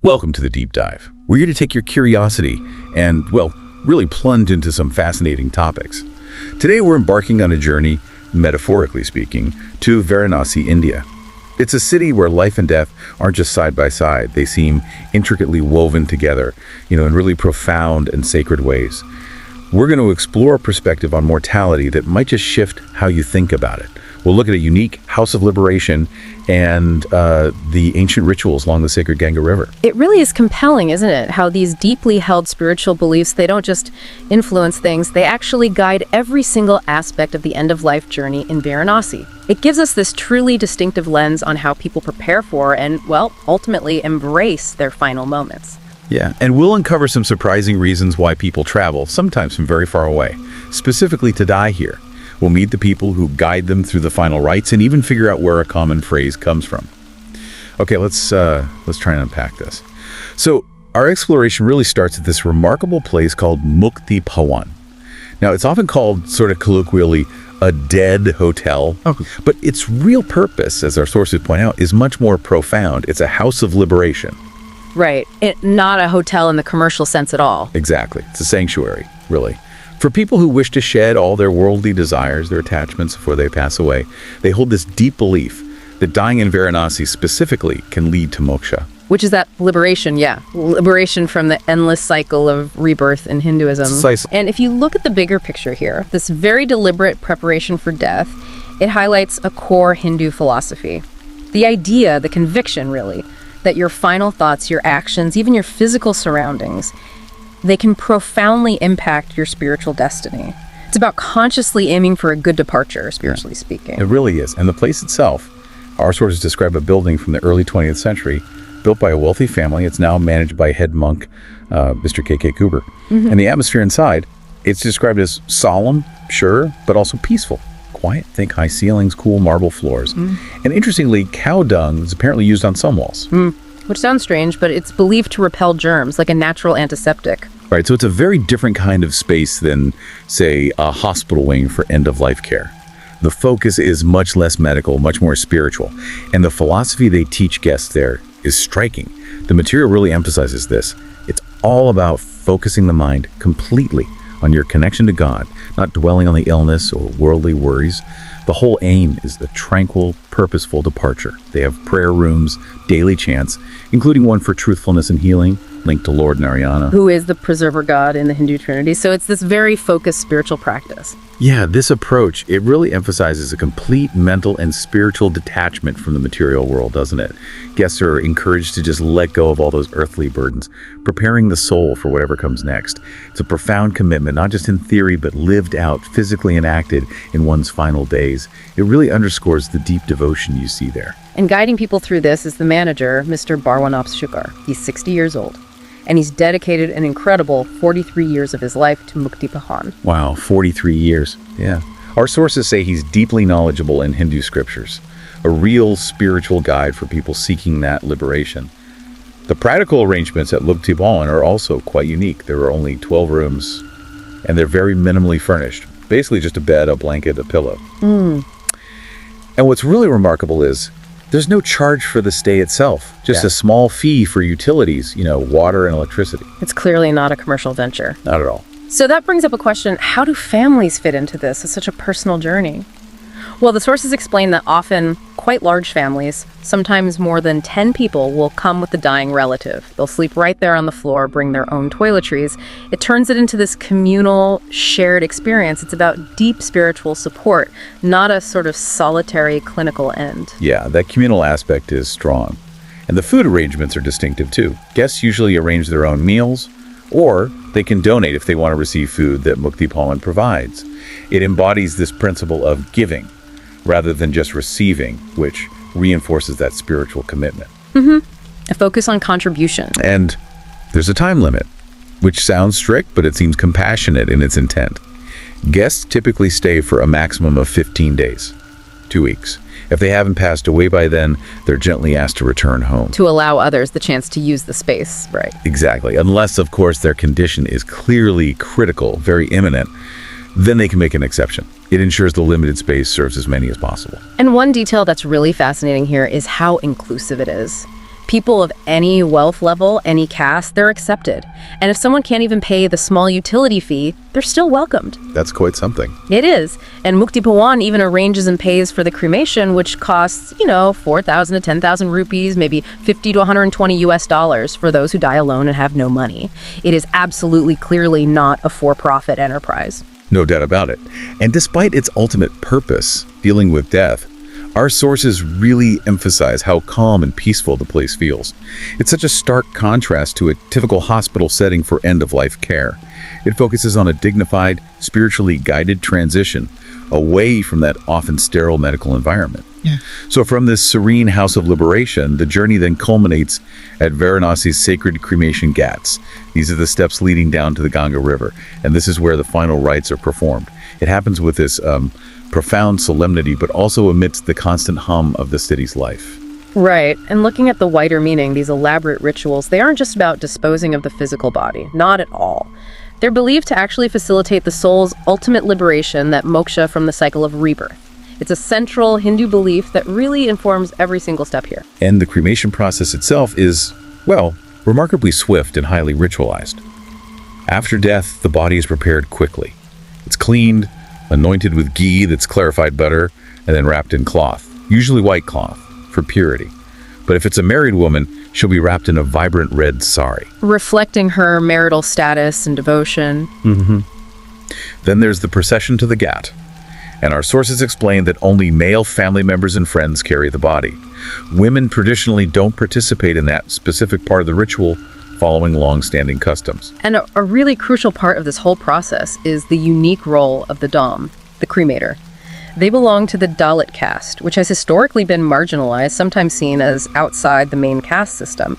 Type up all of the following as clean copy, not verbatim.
Welcome to the Deep Dive. We're here to take your curiosity and, well, really plunge into some fascinating topics. Today we're embarking on a journey, metaphorically speaking, to Varanasi, India. It's a city where life and death aren't just side by side. They seem intricately woven together, in really profound and sacred ways. We're going to explore a perspective on mortality that might just shift how you think about it. We'll look at a unique house of liberation and the ancient rituals along the sacred Ganga River. It really is compelling, isn't it? How these deeply held spiritual beliefs, they don't just influence things, they actually guide every single aspect of the end-of-life journey in Varanasi. It gives us this truly distinctive lens on how people prepare for and, well, ultimately embrace their final moments. Yeah, and we'll uncover some surprising reasons why people travel, sometimes from very far away, specifically to die here. We'll meet the people who guide them through the final rites and even figure out where a common phrase comes from. Okay, let's try and unpack this. So our exploration really starts at this remarkable place called Mukti Bhavan. Now, it's often called, sort of colloquially, a dead hotel, but its real purpose, as our sources point out, is much more profound. It's a house of liberation. Right. Not a hotel in the commercial sense at all. Exactly. It's a sanctuary, really. For people who wish to shed all their worldly desires, their attachments before they pass away, they hold this deep belief that dying in Varanasi specifically can lead to moksha. Which is that liberation, liberation from the endless cycle of rebirth in Hinduism. Precisely. And if you look at the bigger picture here, this very deliberate preparation for death, it highlights a core Hindu philosophy. The idea, the conviction really, that your final thoughts, your actions, even your physical surroundings, they can profoundly impact your spiritual destiny. It's about consciously aiming for a good departure, spiritually speaking. It really is. And the place itself, our sources describe a building from the early 20th century, built by a wealthy family. It's now managed by head monk, Mr. K.K. Cooper. And the atmosphere inside, it's described as solemn, sure, but also peaceful. Quiet, think high ceilings, cool marble floors. And interestingly, cow dung is apparently used on some walls. Which sounds strange, but it's believed to repel germs, like a natural antiseptic. Right, so it's a very different kind of space than, say, a hospital wing for end-of-life care. The focus is much less medical, much more spiritual. And the philosophy they teach guests there is striking. The material really emphasizes this. It's all about focusing the mind completely on your connection to God, not dwelling on the illness or worldly worries. The whole aim is the tranquil, purposeful departure. They have prayer rooms, daily chants, including one for truthfulness and healing, linked to Lord Narayana, who is the preserver god in the Hindu Trinity. So it's this very focused spiritual practice. Yeah, this approach, it really emphasizes a complete mental and spiritual detachment from the material world, doesn't it? Guests are encouraged to just let go of all those earthly burdens, preparing the soul for whatever comes next. It's a profound commitment, not just in theory, but lived out, physically enacted in one's final days. It really underscores the deep devotion you see there. And guiding people through this is the manager, Mr. Shukar. He's 60 years old. And he's dedicated an incredible 43 years of his life to Mukti Bhavan. Wow, 43 years. Yeah. Our sources say he's deeply knowledgeable in Hindu scriptures, a real spiritual guide for people seeking that liberation. The practical arrangements at Mukti Bhavan are also quite unique. There are only 12 rooms, and they're very minimally furnished. Basically just a bed, a blanket, a pillow. And what's really remarkable is there's no charge for the stay itself, just a small fee for utilities, water and electricity. It's clearly not a commercial venture. Not at all. So that brings up a question, how do families fit into this? It's such a personal journey. Well, the sources explain that often quite large families, sometimes more than 10 people, will come with the dying relative. They'll sleep right there on the floor, bring their own toiletries. It turns it into this communal, shared experience. It's about deep spiritual support, not a sort of solitary clinical end. Yeah, that communal aspect is strong. And the food arrangements are distinctive too. Guests usually arrange their own meals, or they can donate if they want to receive food that Mukti Bhavan provides. It embodies this principle of giving, rather than just receiving, which reinforces that spiritual commitment. A focus on contribution. And there's a time limit, which sounds strict, but it seems compassionate in its intent. Guests typically stay for a maximum of 15 days, 2 weeks. If they haven't passed away by then, they're gently asked to return home. To allow others the chance to use the space, right? Exactly. Unless, of course, their condition is clearly critical, very imminent, then they can make an exception. It ensures the limited space serves as many as possible. And one detail that's really fascinating here is how inclusive it is. People of any wealth level, any caste, they're accepted. And if someone can't even pay the small utility fee, they're still welcomed. That's quite something. It is. And Mukti Bhavan even arranges and pays for the cremation, which costs, 4,000 to 10,000 rupees, maybe 50 to 120 US dollars for those who die alone and have no money. It is absolutely clearly not a for-profit enterprise. No doubt about it. And despite its ultimate purpose, dealing with death, our sources really emphasize how calm and peaceful the place feels. It's such a stark contrast to a typical hospital setting for end-of-life care. It focuses on a dignified, spiritually guided transition away from that often sterile medical environment. Yeah. So from this serene house of liberation, the journey then culminates at Varanasi's sacred cremation ghats. These are the steps leading down to the Ganga River, and this is where the final rites are performed. It happens with this profound solemnity, but also amidst the constant hum of the city's life. Right. And looking at the wider meaning, these elaborate rituals, they aren't just about disposing of the physical body. Not at all. They're believed to actually facilitate the soul's ultimate liberation, that moksha from the cycle of rebirth. It's a central Hindu belief that really informs every single step here. And the cremation process itself is, well, remarkably swift and highly ritualized. After death, the body is prepared quickly. It's cleaned, anointed with ghee that's clarified butter, and then wrapped in cloth, usually white cloth, for purity. But if it's a married woman, she'll be wrapped in a vibrant red sari. Reflecting her marital status and devotion. Then there's the procession to the ghat. And our sources explain that only male family members and friends carry the body. Women traditionally don't participate in that specific part of the ritual, following long-standing customs. And a really crucial part of this whole process is the unique role of the Dom, the cremator. They belong to the Dalit caste, which has historically been marginalized, sometimes seen as outside the main caste system.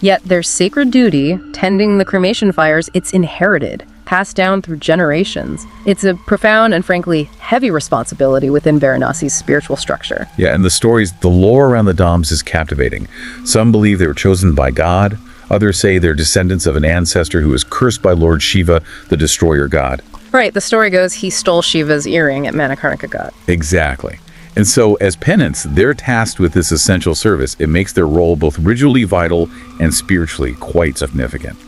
Yet their sacred duty, tending the cremation fires, it's inherited, passed down through generations. It's a profound and frankly heavy responsibility within Varanasi's spiritual structure. Yeah, and the lore around the Doms is captivating. Some believe they were chosen by God. Others say they're descendants of an ancestor who was cursed by Lord Shiva, the destroyer god. Right, the story goes he stole Shiva's earring at Manikarnika Ghat. Exactly. And so, as penance, they're tasked with this essential service. It makes their role both ritually vital and spiritually quite significant.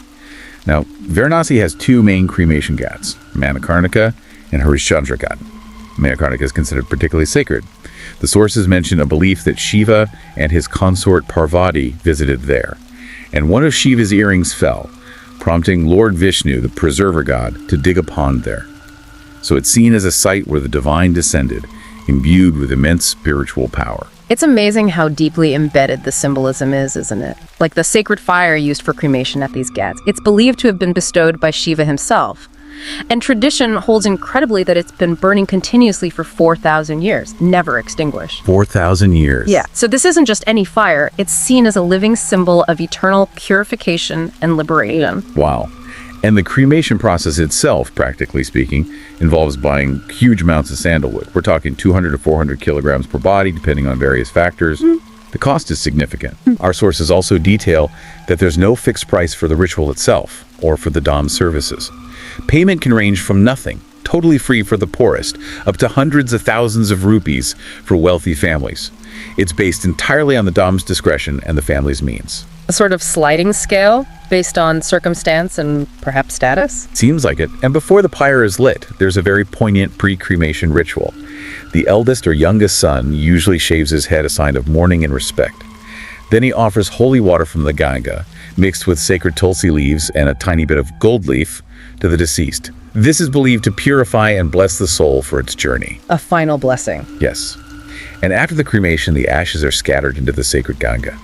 Now, Varanasi has two main cremation ghats, Manikarnika and Harishchandra Ghat. Manikarnika is considered particularly sacred. The sources mention a belief that Shiva and his consort Parvati visited there. And one of Shiva's earrings fell, prompting Lord Vishnu, the preserver god, to dig a pond there. So it's seen as a site where the divine descended, imbued with immense spiritual power. It's amazing how deeply embedded the symbolism is, isn't it? Like the sacred fire used for cremation at these ghats. It's believed to have been bestowed by Shiva himself. And tradition holds incredibly that it's been burning continuously for 4,000 years, never extinguished. 4,000 years. Yeah, so this isn't just any fire. It's seen as a living symbol of eternal purification and liberation. Wow. And the cremation process itself, practically speaking, involves buying huge amounts of sandalwood. We're talking 200 to 400 kilograms per body, depending on various factors. The cost is significant. Our sources also detail that there's no fixed price for the ritual itself or for the Dom services. Payment can range from nothing, totally free for the poorest, up to hundreds of thousands of rupees for wealthy families. It's based entirely on the Dom's discretion and the family's means. A sort of sliding scale based on circumstance and perhaps status? Seems like it. And before the pyre is lit, there's a very poignant pre-cremation ritual. The eldest or youngest son usually shaves his head, a sign of mourning and respect. Then he offers holy water from the Ganga, mixed with sacred tulsi leaves and a tiny bit of gold leaf, to the deceased. This is believed to purify and bless the soul for its journey. A final blessing. Yes. And after the cremation, the ashes are scattered into the sacred Ganga.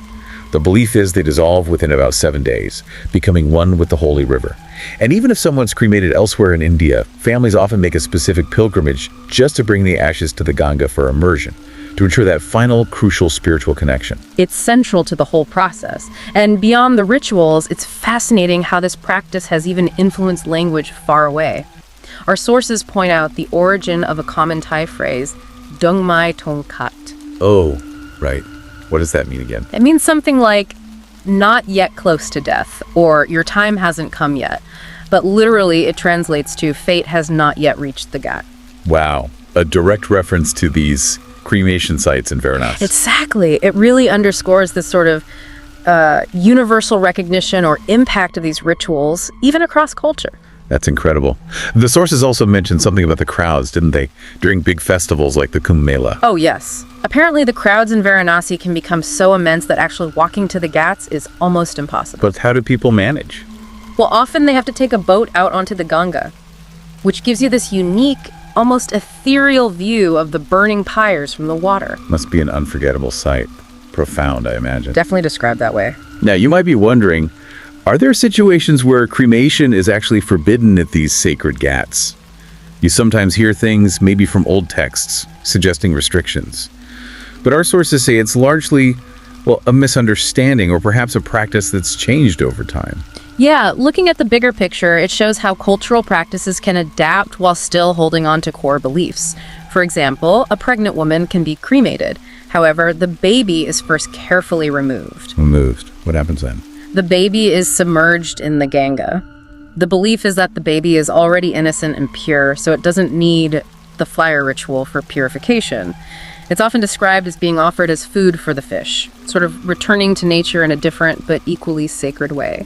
The belief is they dissolve within about 7 days, becoming one with the holy river. And even if someone's cremated elsewhere in India, families often make a specific pilgrimage just to bring the ashes to the Ganga for immersion, to ensure that final, crucial spiritual connection. It's central to the whole process. And beyond the rituals, it's fascinating how this practice has even influenced language far away. Our sources point out the origin of a common Thai phrase, Dung Mai Tong Kat. Oh, right. What does that mean again? It means something like, not yet close to death, or your time hasn't come yet. But literally, it translates to, fate has not yet reached the ghat. Wow. A direct reference to these cremation sites in Varanasi. Exactly. It really underscores this sort of universal recognition or impact of these rituals, even across culture. That's incredible. The sources also mentioned something about the crowds, didn't they? During big festivals like the Kumbh Mela. Oh, yes. Apparently, the crowds in Varanasi can become so immense that actually walking to the ghats is almost impossible. But how do people manage? Well, often they have to take a boat out onto the Ganga, which gives you this unique, almost ethereal view of the burning pyres from the water. Must be an unforgettable sight. Profound, I imagine. Definitely described that way. Now, you might be wondering, are there situations where cremation is actually forbidden at these sacred ghats? You sometimes hear things, maybe from old texts, suggesting restrictions. But our sources say it's largely, well, a misunderstanding or perhaps a practice that's changed over time. Yeah, looking at the bigger picture, it shows how cultural practices can adapt while still holding on to core beliefs. For example, a pregnant woman can be cremated. However, the baby is first carefully removed. Removed. What happens then? The baby is submerged in the Ganga. The belief is that the baby is already innocent and pure, so it doesn't need the fire ritual for purification. It's often described as being offered as food for the fish, sort of returning to nature in a different but equally sacred way.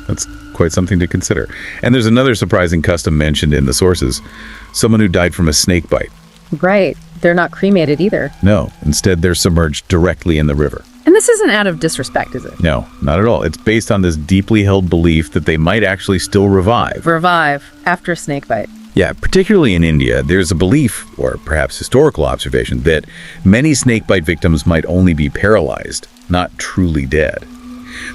That's quite something to consider. And there's another surprising custom mentioned in the sources. Someone who died from a snake bite. Right. They're not cremated either. No, instead they're submerged directly in the river. And this isn't out of disrespect, is it? No, not at all. It's based on this deeply held belief that they might actually still revive. Revive after a snake bite. Yeah, particularly in India, there's a belief, or perhaps historical observation, that many snakebite victims might only be paralyzed, not truly dead.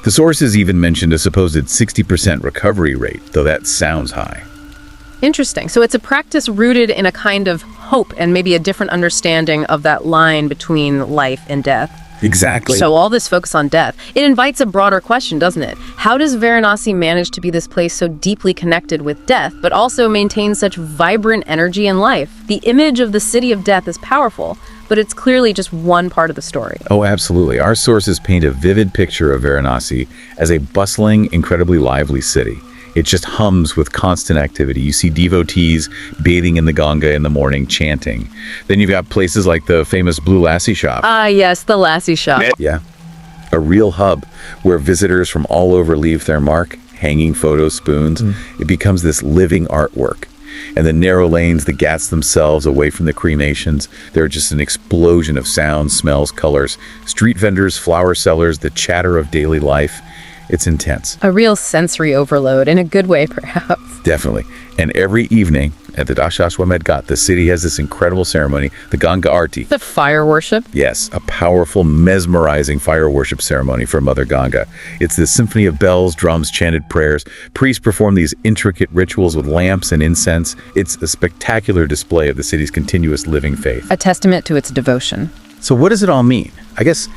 The sources even mentioned a supposed 60% recovery rate, though that sounds high. Interesting. So it's a practice rooted in a kind of hope and maybe a different understanding of that line between life and death. Exactly. So all this focus on death, it invites a broader question, doesn't it? How does Varanasi manage to be this place so deeply connected with death, but also maintain such vibrant energy and life? The image of the city of death is powerful, but it's clearly just one part of the story. Oh, absolutely. Our sources paint a vivid picture of Varanasi as a bustling, incredibly lively city. It just hums with constant activity. You see devotees bathing in the Ganga in the morning, chanting. Then you've got places like the famous Blue Lassie shop. Ah, yes, the Lassie shop. Yeah. A real hub where visitors from all over leave their mark, hanging photo spoons. It becomes this living artwork. And the narrow lanes, the ghats themselves, away from the cremations, they're just an explosion of sounds, smells, colors. Street vendors, flower sellers, the chatter of daily life. It's intense. A real sensory overload, in a good way, perhaps. Definitely. And every evening at the Dashashwamedh Ghat, the city has this incredible ceremony, the Ganga Arti. The fire worship? Yes, a powerful, mesmerizing fire worship ceremony for Mother Ganga. It's this symphony of bells, drums, chanted prayers. Priests perform these intricate rituals with lamps and incense. It's a spectacular display of the city's continuous living faith. A testament to its devotion. So what does it all mean? I guess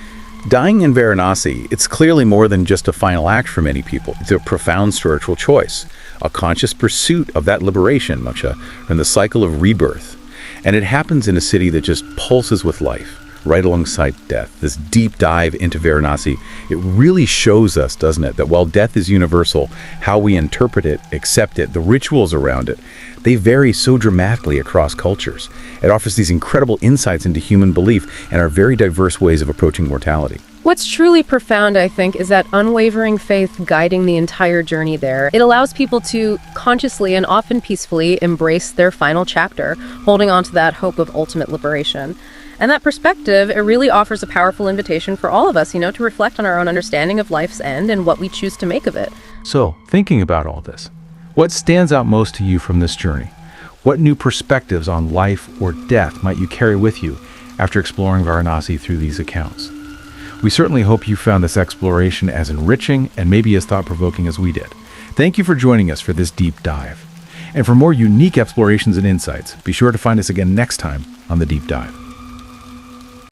dying in Varanasi, it's clearly more than just a final act for many people. It's a profound spiritual choice, a conscious pursuit of that liberation, Moksha, from the cycle of rebirth. And it happens in a city that just pulses with life, right alongside death. This deep dive into Varanasi, it really shows us, doesn't it, that while death is universal, how we interpret it, accept it, the rituals around it, they vary so dramatically across cultures. It offers these incredible insights into human belief and our very diverse ways of approaching mortality. What's truly profound, I think, is that unwavering faith guiding the entire journey there. It allows people to consciously and often peacefully embrace their final chapter, holding on to that hope of ultimate liberation. And that perspective, it really offers a powerful invitation for all of us, to reflect on our own understanding of life's end and what we choose to make of it. So, thinking about all this, what stands out most to you from this journey? What new perspectives on life or death might you carry with you after exploring Varanasi through these accounts? We certainly hope you found this exploration as enriching and maybe as thought-provoking as we did. Thank you for joining us for this deep dive. And for more unique explorations and insights, be sure to find us again next time on The Deep Dive.